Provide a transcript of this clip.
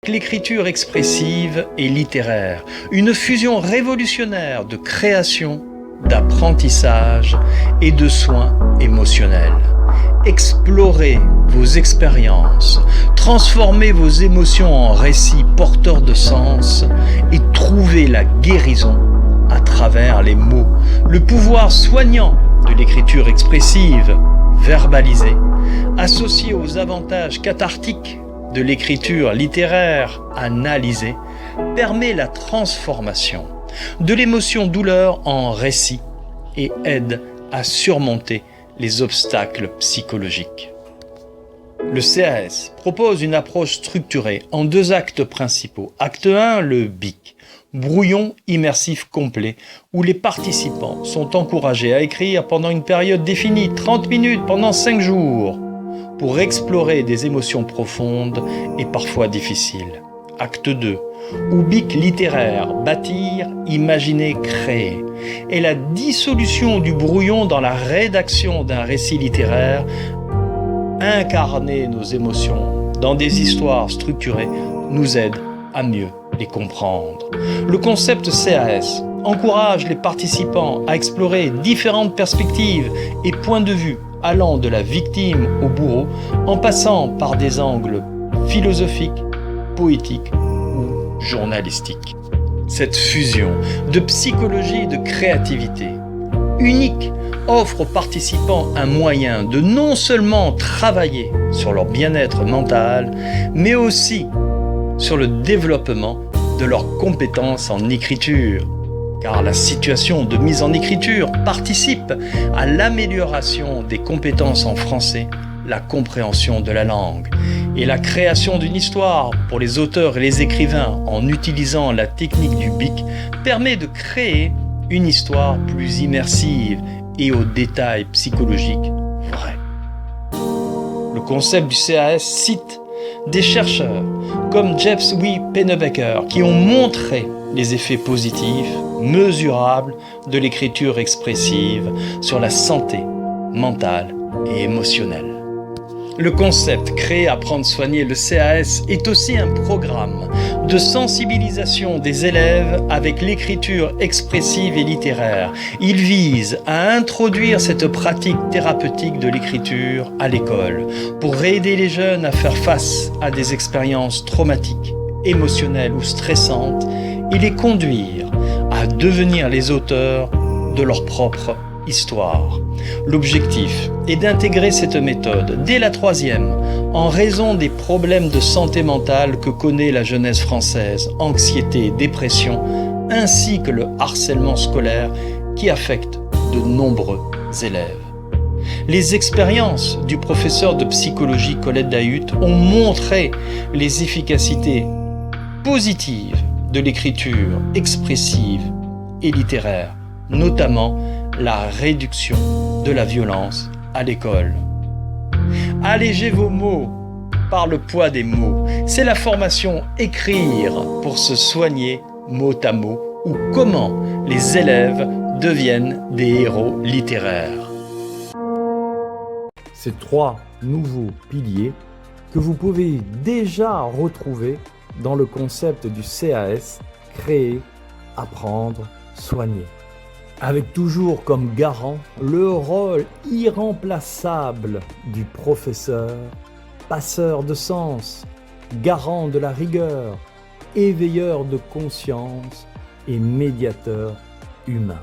L'écriture expressive et littéraire, une fusion révolutionnaire de création, d'apprentissage et de soins émotionnels. Explorez vos expériences, transformez vos émotions en récits porteurs de sens et trouvez la guérison à travers les mots. Le pouvoir soignant de l'écriture expressive, verbalisée, associé aux avantages cathartiques de l'écriture littéraire analysée, permet la transformation de l'émotion douleur en récit et aide à surmonter les obstacles psychologiques. Le CAS propose une approche structurée en 2 actes principaux. Acte 1, le BIC, brouillon immersif complet, où les participants sont encouragés à écrire pendant une période définie, 30 minutes pendant 5 jours, pour explorer des émotions profondes et parfois difficiles. Acte 2, ou BIC littéraire, bâtir, imaginer, créer, est la dissolution du brouillon dans la rédaction d'un récit littéraire. Incarner nos émotions dans des histoires structurées nous aide à mieux les comprendre. Le concept CAS encourage les participants à explorer différentes perspectives et points de vue allant de la victime au bourreau, en passant par des angles philosophiques, poétiques ou journalistiques. Cette fusion de psychologie et de créativité unique offre aux participants un moyen de non seulement travailler sur leur bien-être mental, mais aussi sur le développement de leurs compétences en écriture. Car la situation de mise en écriture participe à l'amélioration des compétences en français, la compréhension de la langue et la création d'une histoire pour les auteurs et les écrivains en utilisant la technique du BIC permet de créer une histoire plus immersive et aux détails psychologiques vrais. Le concept du CAS cite des chercheurs comme Jeff Pennebaker qui ont montré les effets positifs, mesurables de l'écriture expressive sur la santé mentale et émotionnelle. Le concept créé Apprendre soigner le CAS est aussi un programme de sensibilisation des élèves avec l'écriture expressive et littéraire. Il vise à introduire cette pratique thérapeutique de l'écriture à l'école pour aider les jeunes à faire face à des expériences traumatiques, émotionnelles ou stressantes et les conduire à devenir les auteurs de leur propre histoire. L'objectif est d'intégrer cette méthode dès la 3e en raison des problèmes de santé mentale que connaît la jeunesse française, anxiété, dépression, ainsi que le harcèlement scolaire qui affecte de nombreux élèves. Les expériences du professeur de psychologie Colette Dahut ont montré les efficacités positives de l'écriture expressive et littéraire, notamment la réduction de la violence à l'école. Allégez vos mots par le poids des mots. C'est la formation Écrire pour se soigner mot à mot ou comment les élèves deviennent des héros littéraires. Ces 3 nouveaux piliers que vous pouvez déjà retrouver dans le concept du CAS, créer, apprendre, soigner. Avec toujours comme garant le rôle irremplaçable du professeur, passeur de sens, garant de la rigueur, éveilleur de conscience et médiateur humain.